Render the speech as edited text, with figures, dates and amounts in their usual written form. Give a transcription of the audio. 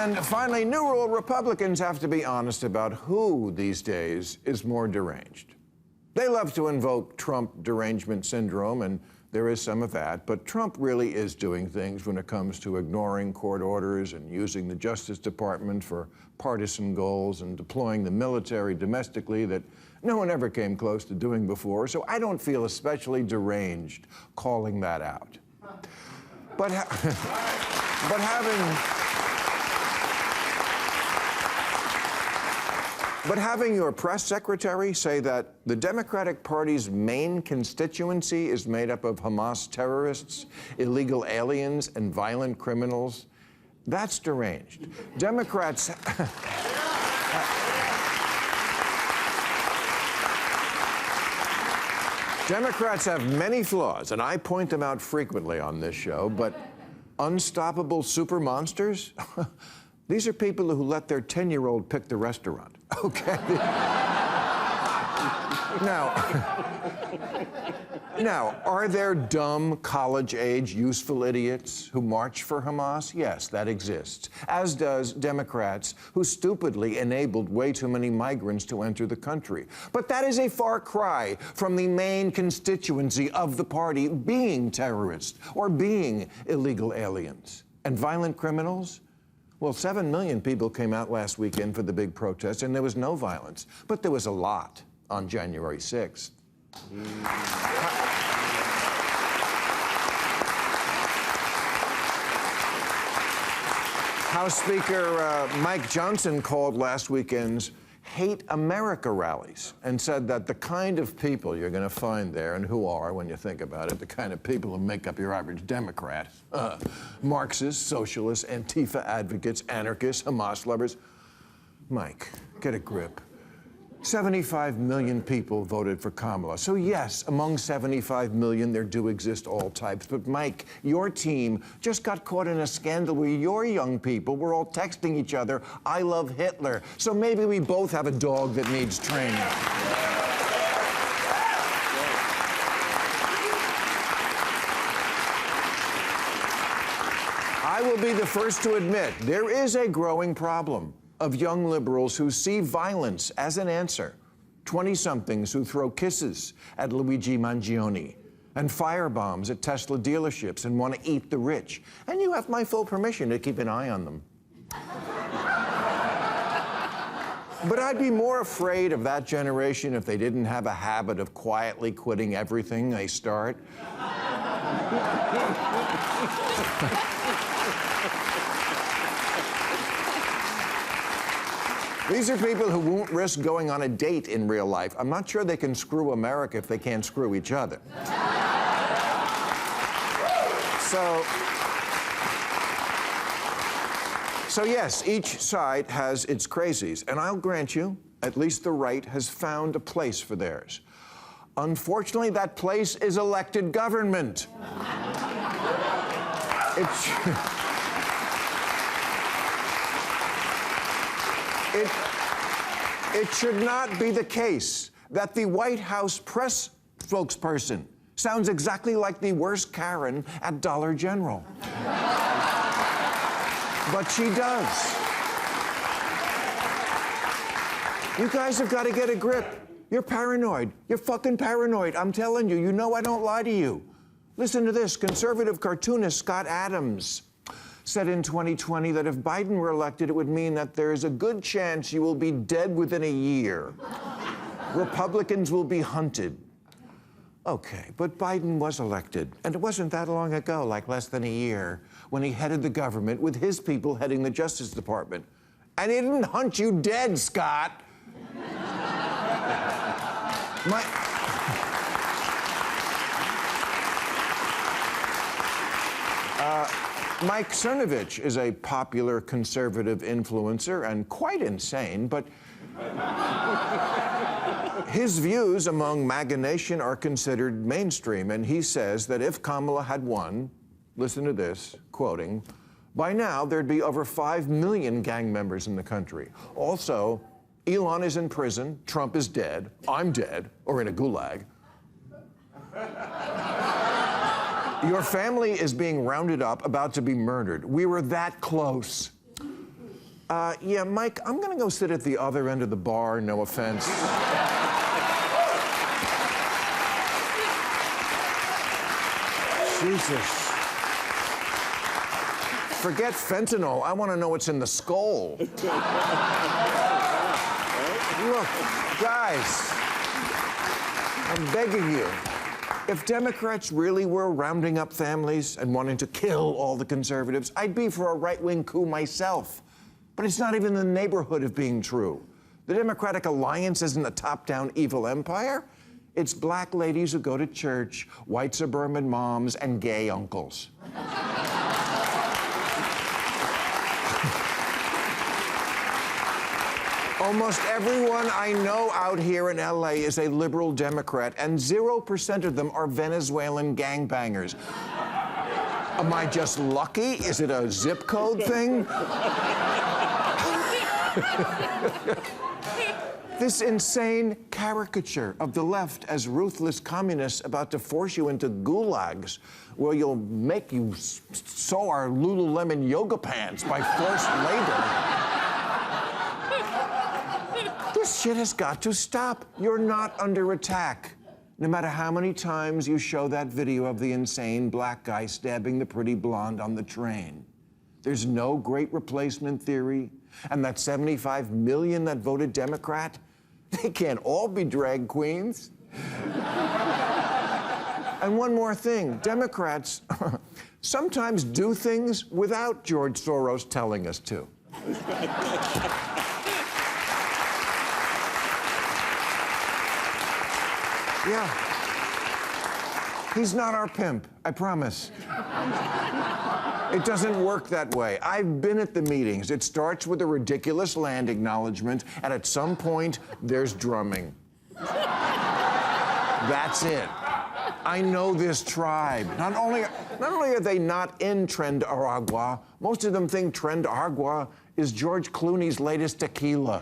And finally, new rule, Republicans have to be honest about who these days is more deranged. They love to invoke Trump derangement syndrome, and there is some of that, but Trump really is doing things when it comes to ignoring court orders and using the Justice Department for partisan goals and deploying the military domestically that no one ever came close to doing before, so I don't feel especially deranged calling that out. But having your press secretary say that the Democratic Party's main constituency is made up of Hamas terrorists, illegal aliens, and violent criminals, that's deranged. Democrats have many flaws, and I point them out frequently on this show, but unstoppable super monsters? These are people who let their 10-year-old pick the restaurant, okay? Now, are there dumb, college-age, useful idiots who march for Hamas? Yes, that exists, as does Democrats who stupidly enabled way too many migrants to enter the country. But that is a far cry from the main constituency of the party being terrorists or being illegal aliens. And violent criminals? Well, 7 million people came out last weekend for the big protest, and there was no violence. But there was a lot on January 6th. House Speaker Mike Johnson called last weekend's Hate America rallies and said that the kind of people you're going to find there, and who are, when you think about it, the kind of people who make up your average Democrat, Marxists, socialists, Antifa advocates, anarchists, Hamas lovers. Mike, get a grip. 75 million people voted for Kamala. So yes, among 75 million, there do exist all types. But Mike, your team just got caught in a scandal where your young people were all texting each other, "I love Hitler." So maybe we both have a dog that needs training. I will be the first to admit there is a growing problem of young liberals who see violence as an answer. 20-somethings who throw kisses at Luigi Mangione and firebombs at Tesla dealerships and want to eat the rich. And you have my full permission to keep an eye on them. But I'd be more afraid of that generation if they didn't have a habit of quietly quitting everything they start. These are people who won't risk going on a date in real life. I'm not sure they can screw America if they can't screw each other. So yes, each side has its crazies, and I'll grant you, at least the right has found a place for theirs. Unfortunately, that place is elected government. It should not be the case that the White House press spokesperson sounds exactly like the worst Karen at Dollar General. But she does. You guys have got to get a grip. You're paranoid. You're fucking paranoid. I'm telling you, you know I don't lie to you. Listen to this. Conservative cartoonist Scott Adams said in 2020 that if Biden were elected, it would mean that there is a good chance you will be dead within a year. Republicans will be hunted. Okay, but Biden was elected, and it wasn't that long ago, like less than a year, when he headed the government with his people heading the Justice Department. And he didn't hunt you dead, Scott. Mike Cernovich is a popular conservative influencer and quite insane, but his views among MAGA Nation are considered mainstream, and he says that if Kamala had won, listen to this, quoting, by now there'd be over 5 million gang members in the country. Also, Elon is in prison, Trump is dead, I'm dead, or in a gulag. Your family is being rounded up, about to be murdered. We were that close. Yeah, Mike, I'm gonna go sit at the other end of the bar, no offense. Jesus. Forget fentanyl. I want to know what's in the skull. Look, guys, I'm begging you. If Democrats really were rounding up families and wanting to kill all the conservatives, I'd be for a right-wing coup myself. But it's not even in the neighborhood of being true. The Democratic Alliance isn't a top-down evil empire. It's black ladies who go to church, white suburban moms, and gay uncles. Almost everyone I know out here in LA is a liberal Democrat, and 0% of them are Venezuelan gangbangers. Am I just lucky? Is it a zip code thing? This insane caricature of the left as ruthless communists about to force you into gulags where you'll make you sew our Lululemon yoga pants by forced labor. This shit has got to stop. You're not under attack. No matter how many times you show that video of the insane black guy stabbing the pretty blonde on the train. There's no great replacement theory. And that 75 million that voted Democrat, they can't all be drag queens. And one more thing, Democrats sometimes do things without George Soros telling us to. Yeah. He's not our pimp, I promise. It doesn't work that way. I've been at the meetings. It starts with a ridiculous land acknowledgement, and at some point, there's drumming. That's it. I know this tribe. Not only are they not in Trend Aragua, most of them think Trend Agua is George Clooney's latest tequila.